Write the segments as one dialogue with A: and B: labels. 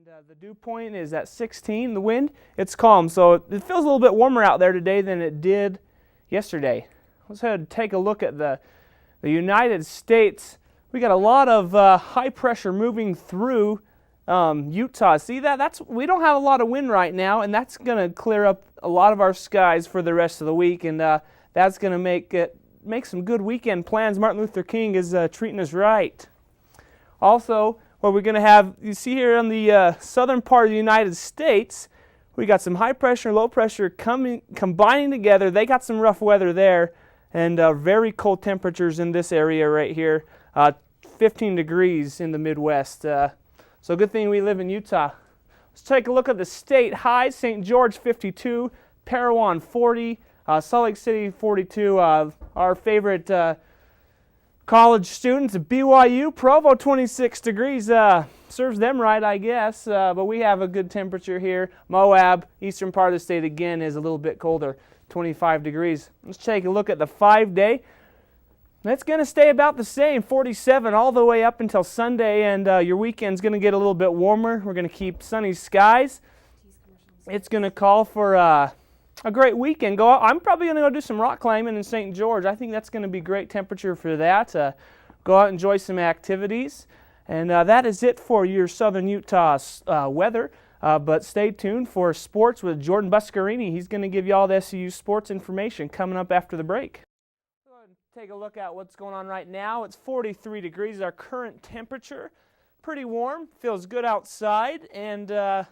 A: And the dew point is at 16. The wind, it's calm, so it feels a little bit warmer out there today than it did yesterday. Let's head and take a look at the United States. We got a lot of high pressure moving through Utah. See that? We don't have a lot of wind right now, and that's going to clear up a lot of our skies for the rest of the week, and that's going to make some good weekend plans. Martin Luther King is treating us right. Also, what we're going to have, you see here on the southern part of the United States, we got some high pressure and low pressure combining together. They got some rough weather there, and very cold temperatures in this area right here. 15 degrees in the Midwest. So good thing we live in Utah. Let's take a look at the state highs. St. George 52, Parowan 40, Salt Lake City 42. Our favorite college students at BYU, Provo 26 degrees. Serves them right, I guess. But we have a good temperature here. Moab, eastern part of the state, again, is a little bit colder, 25 degrees. Let's take a look at the 5-day. It's going to stay about the same, 47 all the way up until Sunday, and your weekend's going to get a little bit warmer. We're going to keep sunny skies. It's going to call for a great weekend. I'm probably going to go do some rock climbing in St. George. I think that's going to be great temperature for that. Go out and enjoy some activities. And that is it for your southern Utah weather. But stay tuned for sports with Jordan Buscarini. He's going to give you all the SCU sports information coming up after the break. Take a look at what's going on right now. It's 43 degrees, our current temperature. Pretty warm, feels good outside, and I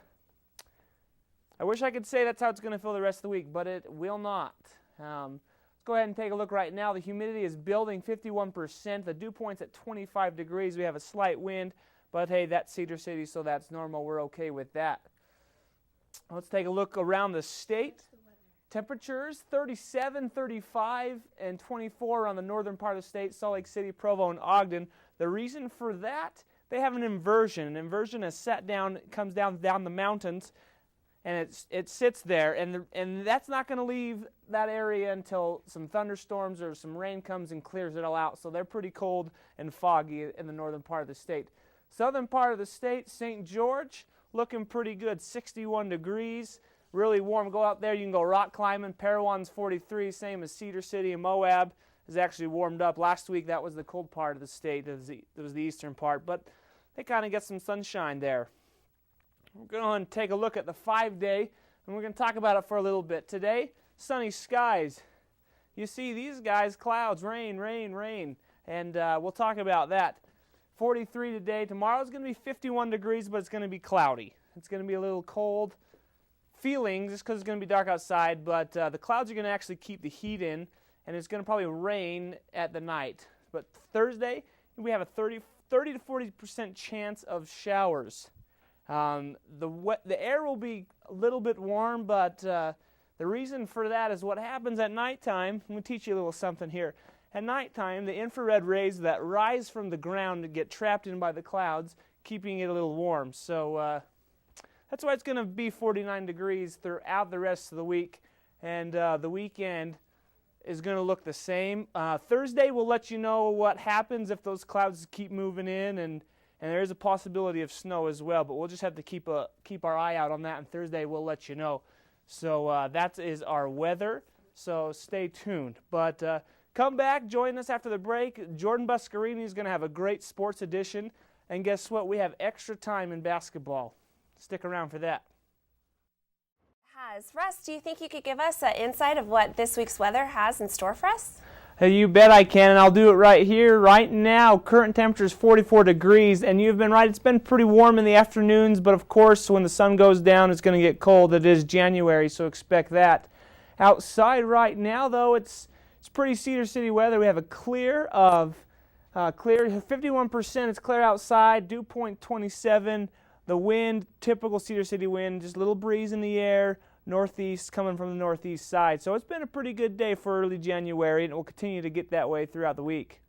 A: wish I could say that's how it's going to feel the rest of the week, but it will not. Let's go ahead and take a look right now. The humidity is building, 51%. The dew point's at 25 degrees. We have a slight wind, but hey, that's Cedar City, so that's normal. We're okay with that. Let's take a look around the state. Temperatures 37, 35, and 24 on the northern part of the state, Salt Lake City, Provo, and Ogden. The reason for that, they have an inversion. An inversion has sat down, comes down the mountains, and it sits there, and that's not going to leave that area until some thunderstorms or some rain comes and clears it all out. So they're pretty cold and foggy in the northern part of the state. Southern part of the state, St. George, looking pretty good, 61 degrees. Really warm. Go out there. You can go rock climbing. Parowan's 43, same as Cedar City, and Moab is actually warmed up. Last week, that was the cold part of the state. It was the eastern part, but they kind of get some sunshine there. We're going to take a look at the 5-day, and we're going to talk about it for a little bit. Today, sunny skies. You see these guys, clouds, rain, rain, rain, and we'll talk about that. 43 today. Tomorrow's going to be 51 degrees, but it's going to be cloudy. It's going to be a little cold feeling just because it's going to be dark outside, but the clouds are going to actually keep the heat in, and it's going to probably rain at the night. But Thursday, we have a 30 to 40% chance of showers. The air will be a little bit warm, but the reason for that is what happens at nighttime. I'm going to teach you a little something here. At nighttime, the infrared rays that rise from the ground get trapped in by the clouds, keeping it a little warm. So that's why it's going to be 49 degrees throughout the rest of the week, and the weekend is going to look the same. Thursday we'll let you know what happens if those clouds keep moving in, and there is a possibility of snow as well, but we'll just have to keep our eye out on that, and Thursday we'll let you know. So that is our weather, so stay tuned. But come back, join us after the break. Jordan Buscarini is going to have a great sports edition, and guess what? We have extra time in basketball. Stick around for that.
B: Russ, do you think you could give us an insight of what this week's weather has in store for us?
A: Hey, you bet I can, and I'll do it right here, right now. Current temperature is 44 degrees, and you've been right. It's been pretty warm in the afternoons, but of course, when the sun goes down, it's going to get cold. It is January, so expect that. Outside right now, though, it's pretty Cedar City weather. We have a clear 51%. It's clear outside. Dew point 27. The wind, typical Cedar City wind, just a little breeze in the air, northeast coming from the northeast side. So it's been a pretty good day for early January, and it will continue to get that way throughout the week.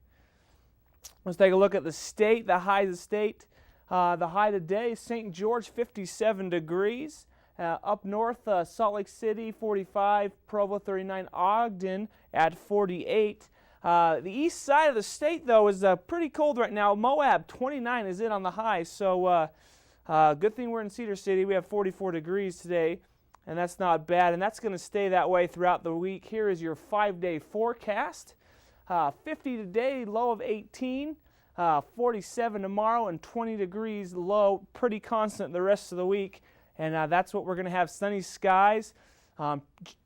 A: Let's take a look at the state, the highs of the state. The high today, St. George, 57 degrees. Up north, Salt Lake City, 45, Provo, 39, Ogden at 48. The east side of the state, though, is pretty cold right now. Moab, 29 is it on the high, so Good thing we're in Cedar City. We have 44 degrees today, and that's not bad, and that's going to stay that way throughout the week. Here is your 5-day forecast. 50 today, low of 18, 47 tomorrow, and 20 degrees low, pretty constant the rest of the week. And that's what we're going to have, sunny skies,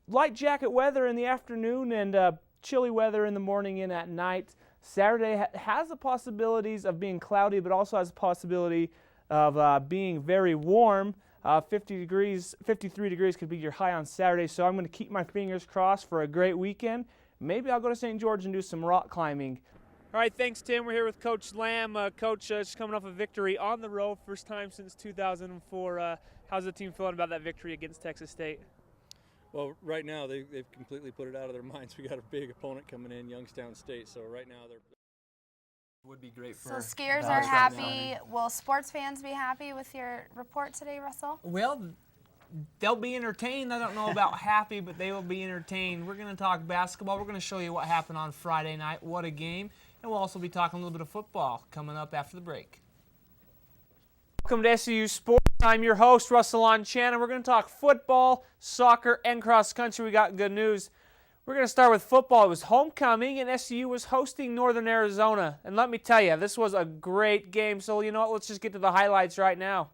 A: light jacket weather in the afternoon, and chilly weather in the morning and at night. Saturday has the possibilities of being cloudy, but also has the possibility of being very warm. 50 degrees, 53 degrees could be your high on Saturday, so I'm going to keep my fingers crossed for a great weekend. Maybe I'll go to St. George and do some rock climbing. All right, thanks, Tim. We're here with Coach Lamb. Coach, just coming off a victory on the road, first time since 2004. How's the team feeling about that victory against Texas State?
C: Well, right now they've completely put it out of their minds. We got a big opponent coming in, Youngstown State. So right now they're would be great for.
D: So skiers are happy. Will sports fans be happy with your report today, Russell?
E: Well, they'll be entertained. I don't know about happy, but they will be entertained. We're going to talk basketball. We're going to show you what happened on Friday night. What a game. And we'll also be talking a little bit of football coming up after the break.
A: Welcome to SCU Sports. I'm your host, Russell Lonczyna. We're going to talk football, soccer, and cross country. We got good news. We're going to start with football. It was homecoming, and SCU was hosting Northern Arizona. And let me tell you, this was a great game. So, you know what? Let's just get to the highlights right now.